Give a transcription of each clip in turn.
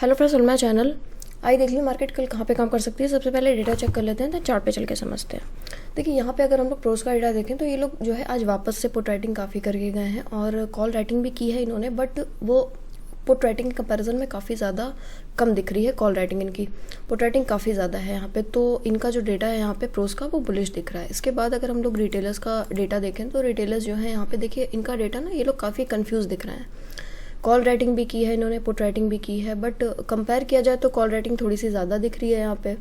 Hello friends, on my channel. आइए देख लीजिए मार्केट कल कहाँ पे काम कर सकती है। सबसे पहले डेटा चेक कर लेते हैं, तो चार्ट पे चल के समझते हैं। देखिए यहाँ पे अगर हम लोग प्रोस का डेटा देखें तो ये लोग जो है आज वापस से पुट राइटिंग काफ़ी करके गए हैं और कॉल राइटिंग भी की है इन्होंने, बट वो पुट राइटिंग के कंपैरिजन में काफ़ी ज़्यादा कम दिख रही है। कॉल राइटिंग इनकी, पुट राइटिंग काफ़ी ज़्यादा है यहाँ पे, तो इनका जो डेटा है यहाँ पे प्रोस का वो बुलिश दिख रहा है। इसके बाद अगर हम लोग रिटेलर्स का डेटा देखें तो रिटेलर्स जो है यहाँ पे देखिए इनका डेटा ना ये लोग काफ़ी कन्फ्यूज़ दिख रहे हैं। कॉल राइटिंग भी की है इन्होंने, पुट राइटिंग भी की है, बट कंपेयर किया जाए तो कॉल राइटिंग थोड़ी सी ज़्यादा दिख रही है यहाँ पे।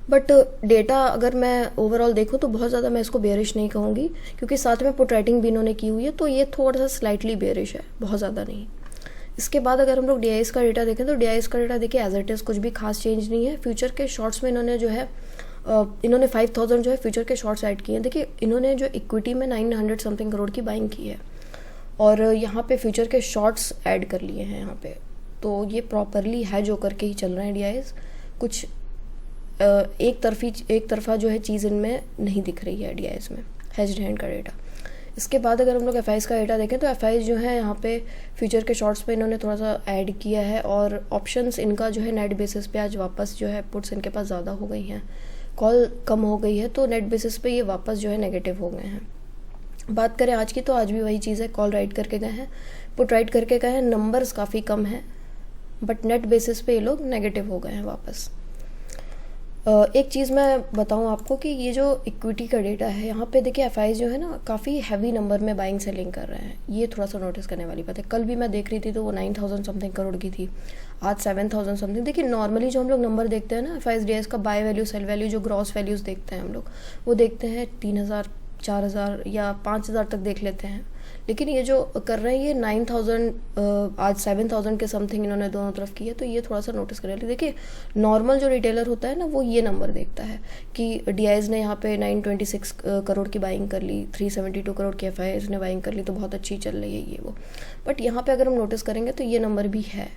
बट डेटा अगर मैं ओवरऑल देखूँ तो बहुत ज़्यादा मैं इसको बेयरिश नहीं कहूँगी, क्योंकि साथ में पुट राइटिंग भी इन्होंने की हुई है, तो ये थोड़ा सा स्लाइटली बेयरिश है, बहुत ज़्यादा नहीं। इसके बाद अगर हम लोग डीआईएस का डेटा देखें तो डीआईएस का डेटा देखिए एज इट इज़ कुछ भी खास चेंज नहीं है। फ्यूचर के शॉर्ट्स में इन्होंने जो है इन्होंने 5000 जो है फ्यूचर के शॉर्ट्स ऐड किए हैं। देखिए इन्होंने जो इक्विटी में 900 समथिंग करोड़ की बाइंग की है और यहाँ पे फ्यूचर के शॉर्ट्स ऐड कर लिए हैं यहाँ पे, तो ये प्रॉपरली हैज होकर के ही चल रहे हैं डीआईएस। कुछ एक तरफा जो है चीज़ इनमें नहीं दिख रही है डीआईएस में, हैज्ड हैंड का डेटा। इसके बाद अगर हम लोग एफआईज का डेटा देखें तो एफआईज जो है यहाँ पे फ्यूचर के शॉर्ट्स पे इन्होंने थोड़ा सा ऐड किया है और ऑप्शंस इनका जो है नेट बेसिस पे आज वापस जो है पुट्स इनके पास ज़्यादा हो गई हैं, कॉल कम हो गई है, तो नेट बेसिस पे ये वापस जो है नेगेटिव हो गए हैं। बात करें आज की तो आज भी वही चीज़ है, कॉल राइट करके गए हैं, पुट राइट करके गए हैं, नंबर्स काफ़ी कम हैं, बट नेट बेसिस पे ये लोग नेगेटिव हो गए हैं वापस। एक चीज़ मैं बताऊं आपको कि ये जो इक्विटी का डेटा है यहाँ पे देखिए एफआईज जो है ना काफ़ी हैवी नंबर में बाइंग सेलिंग कर रहे हैं, ये थोड़ा सा नोटिस करने वाली बात है। कल भी मैं देख रही थी तो वो 9000 समथिंग करोड़ की थी, आज 7000 समथिंग। देखिए नॉर्मली जो हम लोग नंबर देखते हैं ना एफआईज डीआईएस का, बाय वैल्यू सेल वैल्यू जो ग्रॉस वैल्यूज़ देखते हैं हम लोग, वो देखते हैं 3000 4000 या 5000 तक देख लेते हैं, लेकिन ये जो कर रहे हैं ये 9000 आज 7000 के समथिंग इन्होंने दोनों तरफ की है, तो ये थोड़ा सा नोटिस करें। देखिए नॉर्मल जो रिटेलर होता है ना वो ये नंबर देखता है कि डीआईएस ने यहाँ पे 926 करोड़ की बाइंग कर ली, 372 करोड़ की एफआईएस ने बाइंग कर ली, तो बहुत अच्छी चल रही है ये वो। बट यहाँ पे अगर हम नोटिस करेंगे तो ये नंबर भी है,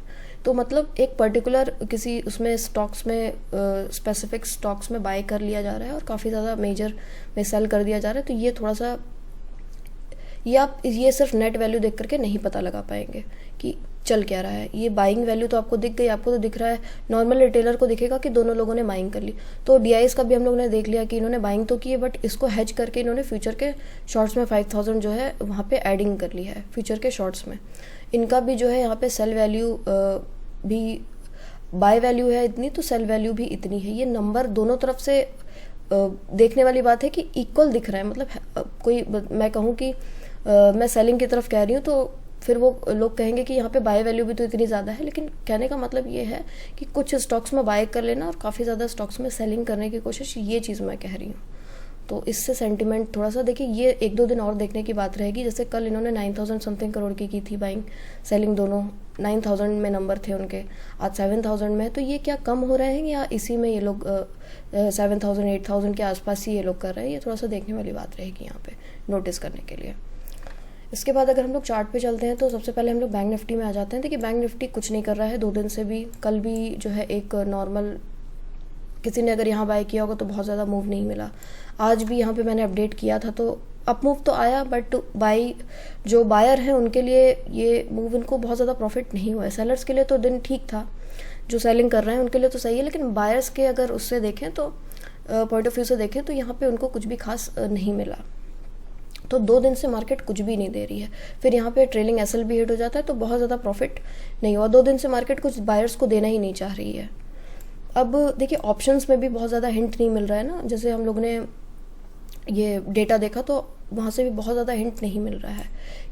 तो मतलब एक पर्टिकुलर किसी उसमें स्टॉक्स में स्पेसिफिक स्टॉक्स में बाय कर लिया जा रहा है और काफ़ी ज़्यादा मेजर में सेल कर दिया जा रहा है, तो ये थोड़ा सा ये आप ये सिर्फ नेट वैल्यू देख करके नहीं पता लगा पाएंगे कि चल क्या रहा है। ये बाइंग वैल्यू तो आपको दिख गई, आपको तो दिख रहा है, नॉर्मल रिटेलर को दिखेगा कि दोनों लोगों ने बाइंग कर ली। तो डीआईएस का भी हम लोग ने देख लिया कि इन्होंने बाइंग तो की है, बट इसको हेज करके इन्होंने फ्यूचर के शॉर्ट्स में 5000 जो है वहाँ पे एडिंग कर ली है फ्यूचर के शॉर्ट्स में। इनका भी जो है यहाँ पे सेल वैल्यू भी, बाय वैल्यू है इतनी तो सेल वैल्यू भी इतनी है। ये नंबर दोनों तरफ से देखने वाली बात है कि इक्वल दिख रहा है। मतलब कोई मैं कहूँ कि मैं सेलिंग की तरफ कह रही हूँ तो फिर वो लोग कहेंगे कि यहाँ पे बाय वैल्यू भी तो इतनी ज़्यादा है, लेकिन कहने का मतलब ये है कि कुछ स्टॉक्स में बाय कर लेना और काफ़ी ज़्यादा स्टॉक्स में सेलिंग करने की कोशिश, ये चीज़ मैं कह रही हूँ। तो इससे सेंटिमेंट थोड़ा सा देखिए ये 1-2 दिन और देखने की बात रहेगी। जैसे कल इन्होंने 9000 समथिंग करोड़ की थी बाइंग सेलिंग, दोनों 9000 में नंबर थे उनके, आज 7000 में, तो ये क्या कम हो रहे हैं या इसी में ये लोग 7000 8000 के आसपास ही ये लोग कर रहे हैं, ये थोड़ा सा देखने वाली बात रहेगी यहाँ पे नोटिस करने के लिए। इसके बाद अगर हम लोग चार्ट पे चलते हैं तो सबसे पहले हम लोग बैंक निफ्टी में आ जाते हैं। देखिए बैंक निफ्टी कुछ नहीं कर रहा है 2 दिन से भी, कल भी जो है एक नॉर्मल किसी ने अगर यहाँ बाय किया होगा तो बहुत ज़्यादा मूव नहीं मिला। आज भी यहाँ पे मैंने अपडेट किया था तो अप मूव तो आया, बट जो बायर हैं उनके लिए ये मूव इनको बहुत ज़्यादा प्रॉफिट नहीं हुआ है। सेलर्स के लिए तो दिन ठीक था, जो सेलिंग कर रहे हैं उनके लिए तो सही है, लेकिन बायर्स के अगर उससे देखें तो पॉइंट ऑफ व्यू से देखें तो यहाँ पे उनको कुछ भी खास नहीं मिला। तो 2 दिन से मार्केट कुछ भी नहीं दे रही है। फिर यहाँ पे ट्रेलिंग एसएल भी हिट हो जाता है तो बहुत ज़्यादा प्रॉफिट नहीं हुआ। 2 दिन से मार्केट कुछ बायर्स को देना ही नहीं चाह रही है। अब देखिए ऑप्शंस में भी बहुत ज़्यादा हिंट नहीं मिल रहा है ना, जैसे हम लोग ने ये डेटा देखा तो वहाँ से भी बहुत ज़्यादा हिंट नहीं मिल रहा है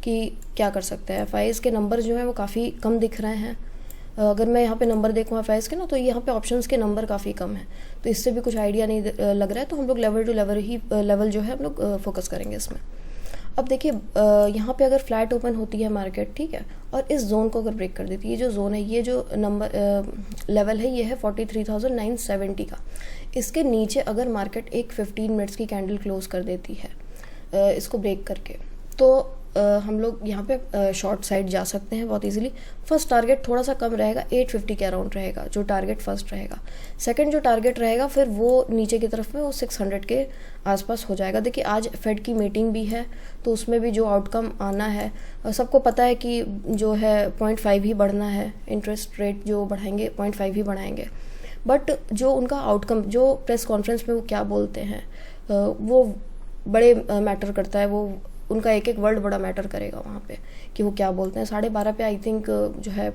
कि क्या कर सकते हैं। एफआईएस के नंबर जो हैं वो काफ़ी कम दिख रहे हैं। अगर मैं यहाँ पे नंबर देखूँ एफआईएस के ना तो यहाँ पे ऑप्शंस के नंबर काफ़ी कम है, तो इससे भी कुछ आइडिया नहीं लग रहा है। तो हम लोग लेवल टू लेवल जो है हम लोग फोकस करेंगे इसमें। अब देखिए यहाँ पे अगर फ्लैट ओपन होती है मार्केट, ठीक है, और इस जोन को अगर ब्रेक कर देती है, ये जो जोन है, ये जो नंबर लेवल है ये है 43,970 का, इसके नीचे अगर मार्केट एक 15 मिनट्स की कैंडल क्लोज कर देती है इसको ब्रेक करके, तो हम लोग यहाँ पे शॉर्ट साइड जा सकते हैं बहुत इजीली। फर्स्ट टारगेट थोड़ा सा कम रहेगा, 850 के अराउंड रहेगा जो टारगेट फर्स्ट रहेगा। सेकंड जो टारगेट रहेगा फिर वो नीचे की तरफ में वो 600 के आसपास हो जाएगा। देखिए आज फेड की मीटिंग भी है, तो उसमें भी जो आउटकम आना है, सबको पता है कि जो है 0.5 ही बढ़ना है, इंटरेस्ट रेट जो बढ़ाएंगे 0.5 ही बढ़ाएंगे। बट जो उनका आउटकम, जो प्रेस कॉन्फ्रेंस में वो क्या बोलते हैं, वो बड़े मैटर करता है। वो उनका एक एक वर्ड बड़ा मैटर करेगा वहाँ पे कि वो क्या बोलते हैं। 12:30 पे आई थिंक जो है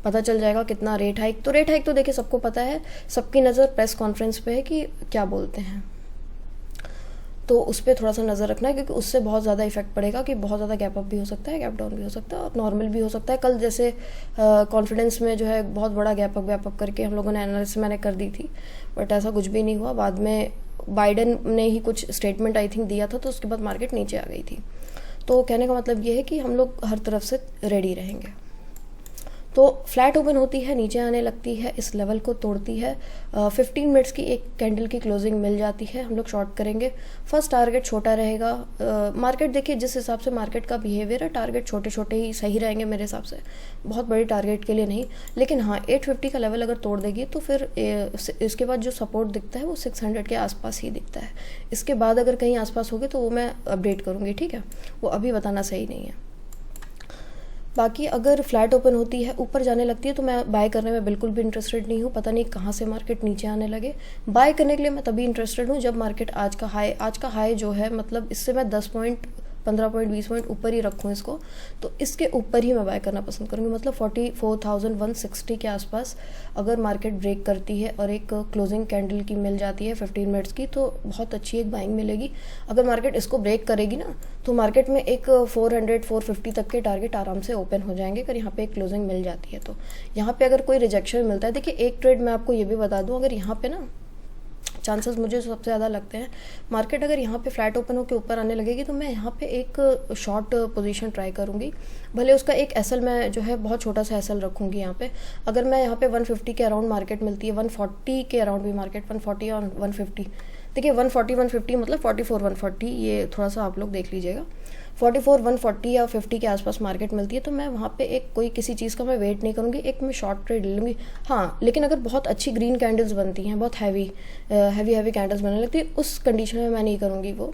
पता चल जाएगा कितना रेट हाइक। तो रेट हाइक तो देखिए सबको पता है, सबकी नज़र प्रेस कॉन्फ्रेंस पे है कि क्या बोलते हैं, तो उस पर थोड़ा सा नज़र रखना है, क्योंकि उससे बहुत ज़्यादा इफेक्ट पड़ेगा कि बहुत ज़्यादा गैप अप भी हो सकता है, गैप डाउन भी हो सकता है और नॉर्मल भी हो सकता है। कल जैसे कॉन्फिडेंस में जो है बहुत बड़ा गैप अप करके हम लोगों ने एनालिसिस मैंने कर दी थी, बट ऐसा कुछ भी नहीं हुआ। बाद में बाइडन ने ही कुछ स्टेटमेंट आई थिंक दिया था, तो उसके बाद मार्केट नीचे आ गई थी। तो कहने का मतलब ये है कि हम लोग हर तरफ से रेडी रहेंगे। तो फ्लैट ओपन होती है, नीचे आने लगती है, इस लेवल को तोड़ती है, 15 मिनट्स की एक कैंडल की क्लोजिंग मिल जाती है, हम लोग शॉर्ट करेंगे। फर्स्ट टारगेट छोटा रहेगा। मार्केट देखिए जिस हिसाब से मार्केट का बिहेवियर है, टारगेट छोटे छोटे ही सही रहेंगे मेरे हिसाब से, बहुत बड़ी टारगेट के लिए नहीं। लेकिन हाँ 850 का लेवल अगर तोड़ देगी तो फिर इसके बाद जो सपोर्ट दिखता है वो 600 के आसपास ही दिखता है। इसके बाद अगर कहीं आसपास होगी तो वो मैं अपडेट करूँगी, ठीक है, वो अभी बताना सही नहीं है। बाकी अगर फ्लैट ओपन होती है, ऊपर जाने लगती है, तो मैं बाय करने में बिल्कुल भी इंटरेस्टेड नहीं हूँ। पता नहीं कहाँ से मार्केट नीचे आने लगे। बाय करने के लिए मैं तभी इंटरेस्टेड हूँ जब मार्केट आज का हाई जो है, मतलब इससे मैं 10 पॉइंट 15 पॉइंट 20 पॉइंट ऊपर ही रखूँ इसको, तो इसके ऊपर ही मैं बाय करना पसंद करूँगी। मतलब 44,160 के आसपास अगर मार्केट ब्रेक करती है और एक क्लोजिंग कैंडल की मिल जाती है 15 मिनट्स की, तो बहुत अच्छी एक बाइंग मिलेगी। अगर मार्केट इसको ब्रेक करेगी ना, तो मार्केट में एक 400-450 तक के टारगेट आराम से ओपन हो जाएंगे अगर यहाँ पे एक क्लोजिंग मिल जाती है। तो यहाँ पे अगर कोई रिजेक्शन मिलता है, देखिए एक ट्रेड मैं आपको ये भी बता दूँ, अगर यहाँ पे ना चांसेस मुझे सबसे ज़्यादा लगते हैं, मार्केट अगर यहाँ पे फ्लैट ओपन होकर ऊपर आने लगेगी तो मैं यहाँ पे एक शॉर्ट पोजीशन ट्राई करूँगी। भले उसका एक एसएल मैं जो है बहुत छोटा सा एसएल रखूँगी यहाँ पे। अगर मैं यहाँ पे 150 के अराउंड मार्केट मिलती है, 140 के अराउंड भी मार्केट, 140 और 150, देखिए 140-150 मतलब 44-140, ये थोड़ा सा आप लोग देख लीजिएगा। 44-140 या 50 के आसपास मार्केट मिलती है तो मैं वहाँ पे एक कोई किसी चीज़ का मैं वेट नहीं करूँगी, एक मैं शॉर्ट ट्रेड ले लूँगी। हाँ लेकिन अगर बहुत अच्छी ग्रीन कैंडल्स बनती हैं, बहुत हैवी कैंडल्स बनने लगती है, उस कंडीशन में मैं नहीं करूँगी वो।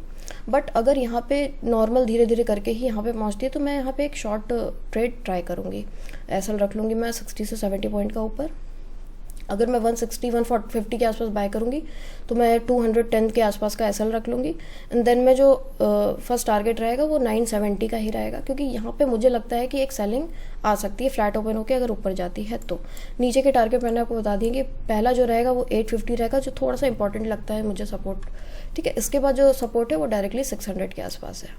बट अगर यहाँ पे नॉर्मल धीरे धीरे करके ही यहाँ पे पहुँचती है तो मैं यहाँ पे एक शॉर्ट ट्रेड ट्राई करूँगी। एसएल रख लूँगी मैं 60 से 70 पॉइंट का ऊपर। अगर मैं 160-150 के आसपास बाय करूँगी तो मैं 210 के आसपास का एसएल रख लूँगी। एंड देन में जो फर्स्ट टारगेट रहेगा वो 970 का ही रहेगा, क्योंकि यहाँ पे मुझे लगता है कि एक सेलिंग आ सकती है फ्लैट ओपन होकर अगर ऊपर जाती है तो। नीचे के टारगेट मैंने आपको बता दिए कि पहला जो रहेगा वो 850 रहेगा, जो थोड़ा सा इंपॉर्टेंट लगता है मुझे सपोर्ट, ठीक है। इसके बाद जो सपोर्ट है वो डायरेक्टली 600 के आसपास है,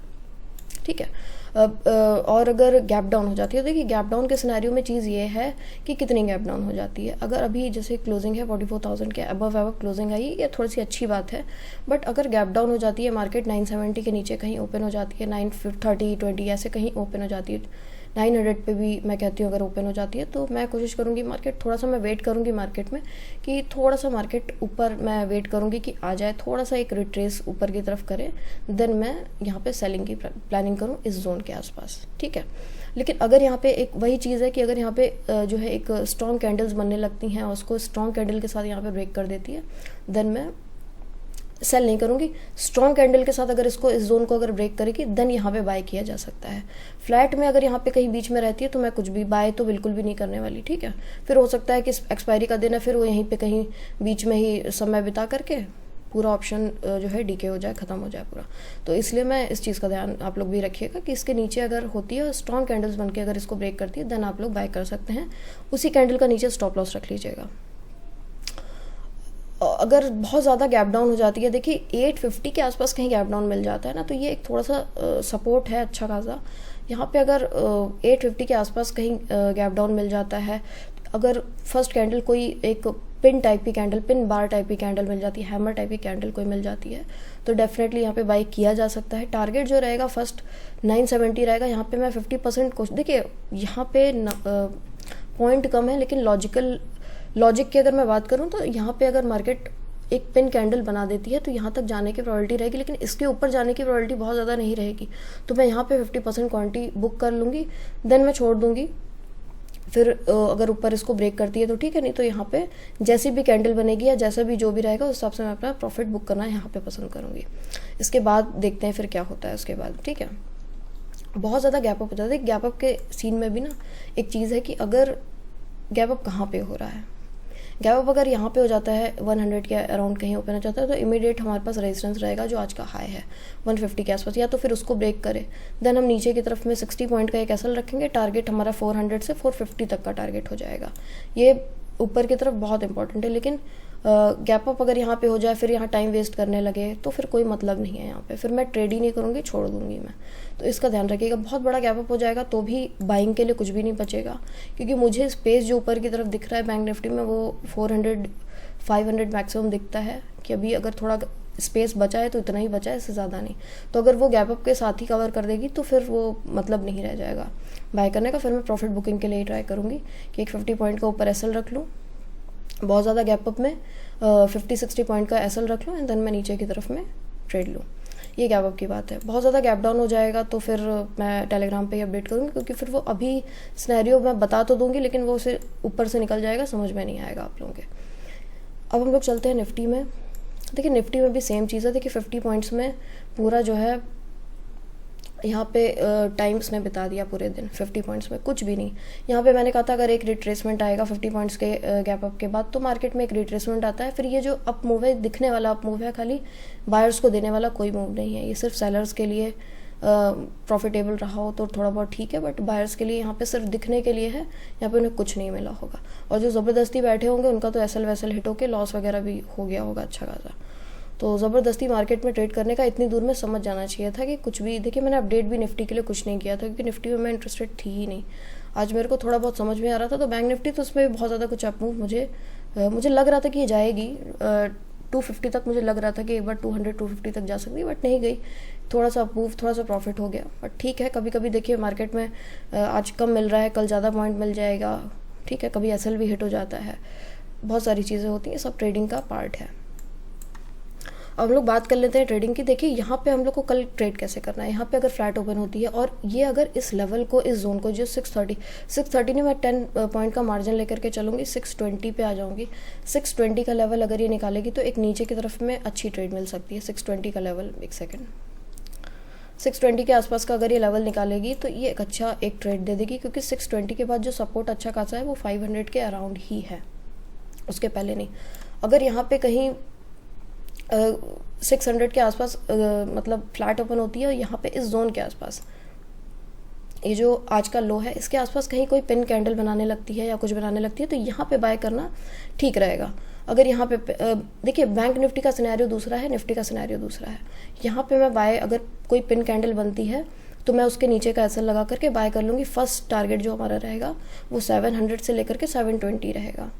ठीक है। और अगर गैप डाउन हो जाती है, देखिए गैप डाउन के सिनेरियो में चीज़ ये है कि कितनी गैप डाउन हो जाती है। अगर अभी जैसे क्लोजिंग है 44,000 के अबव क्लोजिंग आई, ये थोड़ी सी अच्छी बात है। बट अगर गैप डाउन हो जाती है, मार्केट 970 के नीचे कहीं ओपन हो जाती है, 930-20 ऐसे कहीं ओपन हो जाती है, 900 पे भी मैं कहती हूँ अगर ओपन हो जाती है, तो मैं कोशिश करूँगी मार्केट थोड़ा सा मैं वेट करूँगी मार्केट में कि थोड़ा सा मार्केट ऊपर मैं वेट करूँगी कि आ जाए, थोड़ा सा एक रिट्रेस ऊपर की तरफ करे, देन मैं यहाँ पे सेलिंग की प्लानिंग करूँ इस जोन के आसपास, ठीक है। लेकिन अगर यहाँ पे एक वही चीज़ है कि अगर यहाँ पे जो है एक स्ट्रॉन्ग कैंडल्स बनने लगती हैं और उसको स्ट्रॉन्ग कैंडल के साथ यहाँ पे ब्रेक कर देती है, देन मैं सेल नहीं करूँगी। स्ट्रॉन्ग कैंडल के साथ अगर इसको, इस जोन को अगर ब्रेक करेगी, देन यहाँ पे बाय किया जा सकता है। फ्लैट में अगर यहाँ पे कहीं बीच में रहती है तो मैं कुछ भी बाय तो बिल्कुल भी नहीं करने वाली, ठीक है। फिर हो सकता है कि एक्सपायरी का दिन है, फिर वो यहीं पे कहीं बीच में ही समय बिता करके पूरा ऑप्शन जो है डीके हो जाए, ख़त्म हो जाए पूरा। तो इसलिए मैं इस चीज़ का ध्यान आप लोग भी रखिएगा कि इसके नीचे अगर होती है स्ट्रॉन्ग कैंडल्स बन के अगर इसको ब्रेक करती है, देन आप लोग बाय कर सकते हैं। उसी कैंडल का नीचे स्टॉप लॉस रख लीजिएगा। अगर बहुत ज़्यादा गैप डाउन हो जाती है, देखिए 850 के आसपास कहीं गैप डाउन मिल जाता है ना, तो ये एक थोड़ा सा सपोर्ट है अच्छा खासा। यहाँ पे अगर 850 के आसपास कहीं गैप डाउन मिल जाता है, अगर फर्स्ट कैंडल कोई एक पिन टाइप की कैंडल, पिन बार टाइप की कैंडल मिल जाती है, हैमर टाइप की कैंडल कोई मिल जाती है, तो डेफिनेटली यहाँ पे बाई किया जा सकता है। टारगेट जो रहेगा फर्स्ट 970 रहेगा। यहाँ पे मैं 50% कोशिश, देखिए यहाँ पे पॉइंट कम है, लेकिन लॉजिक की अगर मैं बात करूँ तो यहाँ पे अगर मार्केट एक पिन कैंडल बना देती है तो यहाँ तक जाने की प्रोबेबिलिटी रहेगी, लेकिन इसके ऊपर जाने की प्रोबेबिलिटी बहुत ज़्यादा नहीं रहेगी। तो मैं यहाँ पे 50% क्वांटिटी बुक कर लूँगी, देन मैं छोड़ दूँगी। फिर अगर ऊपर इसको ब्रेक करती है तो ठीक है, नहीं तो यहाँ पे जैसी भी कैंडल बनेगी या जैसा भी जो भी रहेगा उस हिसाब से मैं अपना प्रॉफिट बुक करना यहाँ पे पसंद करूँगी। इसके बाद देखते हैं फिर क्या होता है उसके बाद, ठीक है। बहुत ज़्यादा गैप अप हो जाता है। गैप अप के सीन में भी ना एक चीज़ है कि अगर गैप अप कहाँ पे हो रहा है, गैप अप अगर यहाँ पे हो जाता है 100 के अराउंड कहीं ओपन हो जाता है तो इमीडिएट हमारे पास रेजिस्टेंस रहेगा जो आज का हाई है 150 के आसपास, या तो फिर उसको ब्रेक करे देन हम नीचे की तरफ में 60 पॉइंट का एक एसएल रखेंगे। टारगेट हमारा 400 से 450 तक का टारगेट हो जाएगा। ये ऊपर की तरफ बहुत इंपॉर्टेंट है, लेकिन गैप अप अगर यहाँ पे हो जाए फिर यहाँ टाइम वेस्ट करने लगे तो फिर कोई मतलब नहीं है यहाँ पे, फिर मैं ट्रेड ही नहीं करूँगी, छोड़ दूंगी मैं। तो इसका ध्यान रखिएगा। बहुत बड़ा गैप अप हो जाएगा तो भी बाइंग के लिए कुछ भी नहीं बचेगा, क्योंकि मुझे स्पेस जो ऊपर की तरफ दिख रहा है बैंक निफ्टी में वो 400 500 मैक्सिमम दिखता है कि अभी अगर थोड़ा स्पेस बचा है तो इतना ही बचा है, इससे ज़्यादा नहीं। तो अगर वो गैप अप के साथ ही कवर कर देगी तो फिर वो मतलब नहीं रह जाएगा बाय करने का। फिर मैं प्रॉफिट बुकिंग के लिए ही ट्राई करूँगी कि एक 50 पॉइंट का ऊपर एसएल रख लूँ, बहुत ज़्यादा गैप अप में 50-60 पॉइंट का एसएल रख लूँ एंड देन मैं नीचे की तरफ में ट्रेड लूँ। ये गैप अप की बात है। बहुत ज़्यादा गैप डाउन हो जाएगा तो फिर मैं टेलीग्राम पे ही अपडेट करूँगी, क्योंकि फिर वो अभी सिनेरियो मैं बता तो दूंगी लेकिन वो उसे ऊपर से निकल जाएगा, समझ में नहीं आएगा आप लोगों के। अब हम लोग चलते हैं निफ्टी में। देखिए निफ्टी में भी सेम चीज़ है। देखिए 50 पॉइंट्स में पूरा जो है यहाँ पे टाइम्स ने बिता दिया पूरे दिन 50 पॉइंट्स में, कुछ भी नहीं। यहाँ पे मैंने कहा था अगर एक रिट्रेसमेंट आएगा 50 पॉइंट्स के गैप अप के बाद तो मार्केट में एक रिट्रेसमेंट आता है। फिर ये जो अप मूव है, दिखने वाला अप मूव है, खाली बायर्स को देने वाला कोई मूव नहीं है। ये सिर्फ सेलर्स के लिए प्रॉफिटेबल रहा हो तो थोड़ा बहुत ठीक है, बट बायर्स के लिए यहाँ पे सिर्फ दिखने के लिए है, यहाँ पे उन्हें कुछ नहीं मिला होगा। और जो ज़बरदस्ती बैठे होंगे उनका तो एसएल वैसल हिट होकर लॉस वगैरह भी हो गया होगा अच्छा खासा। तो ज़बरदस्ती मार्केट में ट्रेड करने का इतनी दूर में समझ जाना चाहिए था कि कुछ भी। देखिए मैंने अपडेट भी निफ्टी के लिए कुछ नहीं किया था, क्योंकि निफ्टी में मैं इंटरेस्टेड थी ही नहीं। आज मेरे को थोड़ा बहुत समझ में आ रहा था तो बैंक निफ्टी, तो उसमें भी बहुत ज़्यादा कुछ अप मूव मुझे लग रहा था कि ये जाएगी 250 तक। मुझे लग रहा था कि एक बार 200-250 तक जा सकती, बट नहीं गई। थोड़ा सा अप मूव, थोड़ा सा प्रॉफिट हो गया, बट ठीक है। कभी कभी देखिए मार्केट में आज कम मिल रहा है, कल ज़्यादा पॉइंट मिल जाएगा, ठीक है। कभी एसएल भी हिट हो जाता है, बहुत सारी चीज़ें होती हैं, सब ट्रेडिंग का पार्ट है। अब हम लोग बात कर लेते हैं ट्रेडिंग की। देखिए यहाँ पे हम लोग को कल ट्रेड कैसे करना है। यहाँ पे अगर फ्लैट ओपन होती है और ये अगर इस लेवल को, इस जोन को, जो 630 ने मैं 10 पॉइंट का मार्जिन लेकर के चलूँगी, 620 पे आ जाऊँगी। 620 का लेवल अगर ये निकालेगी तो एक नीचे की तरफ में अच्छी ट्रेड मिल सकती है। 620 का लेवल, एक सेकेंड, 620 के आसपास का अगर ये लेवल निकालेगी तो ये एक अच्छा एक ट्रेड दे देगी, क्योंकि 620 के बाद जो सपोर्ट अच्छा खासा है वो 500 के अराउंड ही है, उसके पहले नहीं। अगर यहाँ पे कहीं 600 के आसपास मतलब फ्लैट ओपन होती है और यहाँ पे इस जोन के आसपास, ये जो आज का लो है, इसके आसपास कहीं कोई पिन कैंडल बनाने लगती है या कुछ बनाने लगती है तो यहाँ पे बाय करना ठीक रहेगा। अगर यहाँ पे देखिए बैंक निफ्टी का सिनेरियो दूसरा है, निफ्टी का सिनेरियो दूसरा है। यहाँ पे मैं बाय, अगर कोई पिन कैंडल बनती है तो मैं उसके नीचे का एसएल लगा करके बाय कर लूँगी। फर्स्ट टारगेट जो हमारा रहेगा वो 700 से लेकर के 720 रहेगा।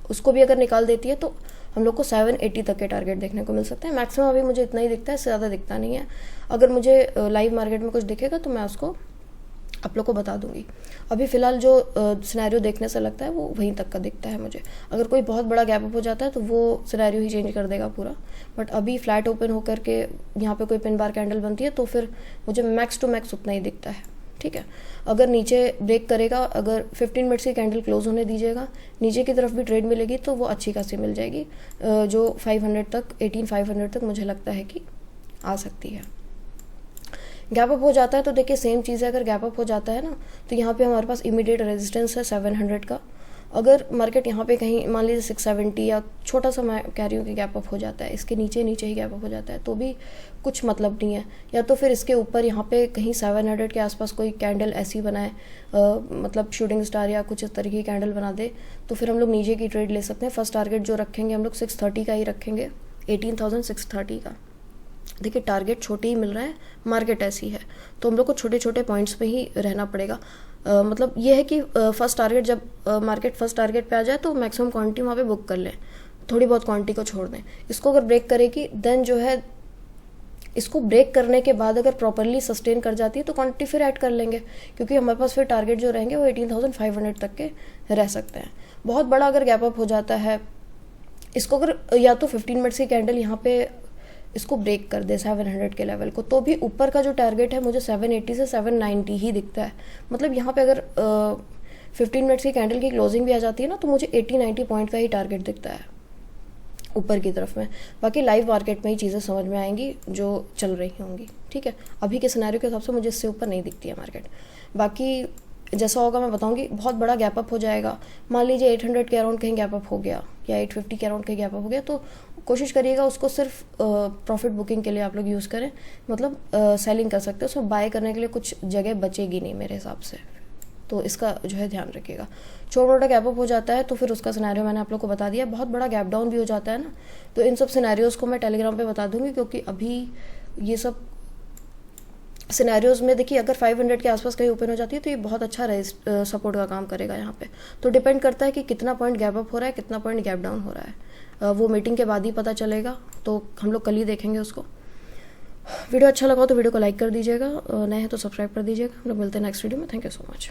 उसको भी अगर निकाल देती है तो हम लोग को 780 तक के टारगेट देखने को मिल सकते हैं। मैक्सिमम अभी मुझे इतना ही दिखता है, इससे ज़्यादा दिखता नहीं है। अगर मुझे लाइव मार्केट में कुछ दिखेगा तो मैं उसको आप लोग को बता दूंगी। अभी फ़िलहाल जो सिनेरियो देखने से लगता है वो वहीं तक का दिखता है मुझे। अगर कोई बहुत बड़ा गैप अप हो जाता है तो वो सिनेरियो ही चेंज कर देगा पूरा। बट अभी फ्लैट ओपन होकर के यहाँ पे कोई पिन बार कैंडल बनती है तो फिर मुझे मैक्स टू मैक्स उतना ही दिखता है, ठीक है। अगर नीचे ब्रेक करेगा, अगर 15 मिनट्स की कैंडल क्लोज होने दीजिएगा, नीचे की तरफ भी ट्रेड मिलेगी तो वो अच्छी खासी मिल जाएगी, जो 500 तक, 18,500 तक मुझे लगता है कि आ सकती है। गैप अप हो जाता है तो देखिए सेम चीज़ है। अगर गैप अप हो जाता है ना तो यहाँ पे हमारे पास इमीडिएट रेजिस्टेंस है 700 का। अगर मार्केट यहाँ पे कहीं मान लीजिए 670 या छोटा सा मैं कह रही हूँ कि गैप अप हो जाता है, इसके नीचे ही गैप अप हो जाता है तो भी कुछ मतलब नहीं है। या तो फिर इसके ऊपर यहाँ पे कहीं 700 के आसपास कोई कैंडल ऐसी बनाए, मतलब शूटिंग स्टार या कुछ इस तरीके की कैंडल बना दे तो फिर हम लोग नीचे की ट्रेड ले सकते हैं। फर्स्ट टारगेट जो रखेंगे हम लोग 630 का ही रखेंगे, 18,630 का। देखिए टारगेट छोटे ही मिल रहा है, मार्केट ऐसी है तो हम लोग को छोटे छोटे पॉइंट्स पे ही रहना पड़ेगा। मतलब ये है कि फर्स्ट टारगेट जब मार्केट फर्स्ट टारगेट पे आ जाए तो मैक्सिमम क्वांटिटी वहाँ पे बुक कर लें, थोड़ी बहुत क्वांटिटी को छोड़ दें। इसको अगर ब्रेक करेगी देन जो है, इसको ब्रेक करने के बाद अगर प्रॉपरली सस्टेन कर जाती है तो क्वांटिटी फिर ऐड कर लेंगे, क्योंकि हमारे पास फिर टारगेट जो रहेंगे वो 18,500 तक के रह सकते हैं। बहुत बड़ा अगर गैप अप हो जाता है इसको अगर या तो 15 मिनट्स की कैंडल यहाँ पे इसको ब्रेक कर दे 700 के लेवल को, तो भी ऊपर का जो टारगेट है मुझे 780 से 790 ही दिखता है। मतलब यहाँ पे अगर 15 मिनट्स की कैंडल की क्लोजिंग भी आ जाती है ना, तो मुझे 80-90 पॉइंट का ही टारगेट दिखता है ऊपर की तरफ में। बाकी लाइव मार्केट में ही चीज़ें समझ में आएंगी जो चल रही होंगी, ठीक है। अभी के सिनेरियो के हिसाब से मुझे इससे ऊपर नहीं दिखती है मार्केट। बाकी जैसा होगा मैं बताऊंगी। बहुत बड़ा गैप अप हो जाएगा, मान लीजिए 800 के अराउंड कहीं गैप अप हो गया या 850 के अराउंड कहीं गैप अप हो गया, तो कोशिश करिएगा उसको सिर्फ प्रॉफिट बुकिंग के लिए आप लोग यूज़ करें। मतलब सेलिंग कर सकते हैं, उसमें बाय करने के लिए कुछ जगह बचेगी नहीं मेरे हिसाब से, तो इसका जो है ध्यान रखिएगा। छोटा मोटा गैप अप हो जाता है तो फिर उसका सिनेरियो मैंने आप लोग को बता दिया। बहुत बड़ा गैप डाउन भी हो जाता है ना, तो इन सब सिनेरियोज़ को मैं टेलीग्राम पे बता दूंगी, क्योंकि अभी ये सब सिनेरियोज़ में देखिए अगर 500 के आसपास कहीं ओपन हो जाती है तो ये बहुत अच्छा सपोर्ट का काम करेगा यहाँ पे। तो डिपेंड करता है कि कितना पॉइंट गैप अप हो रहा है, कितना पॉइंट गैप डाउन हो रहा है, वो मीटिंग के बाद ही पता चलेगा। तो हम लोग कल ही देखेंगे उसको। वीडियो अच्छा लगा तो वीडियो को लाइक कर दीजिएगा, नए हैं तो सब्सक्राइब कर दीजिएगा। हम लोग मिलते हैं नेक्स्ट वीडियो में। Thank you so much.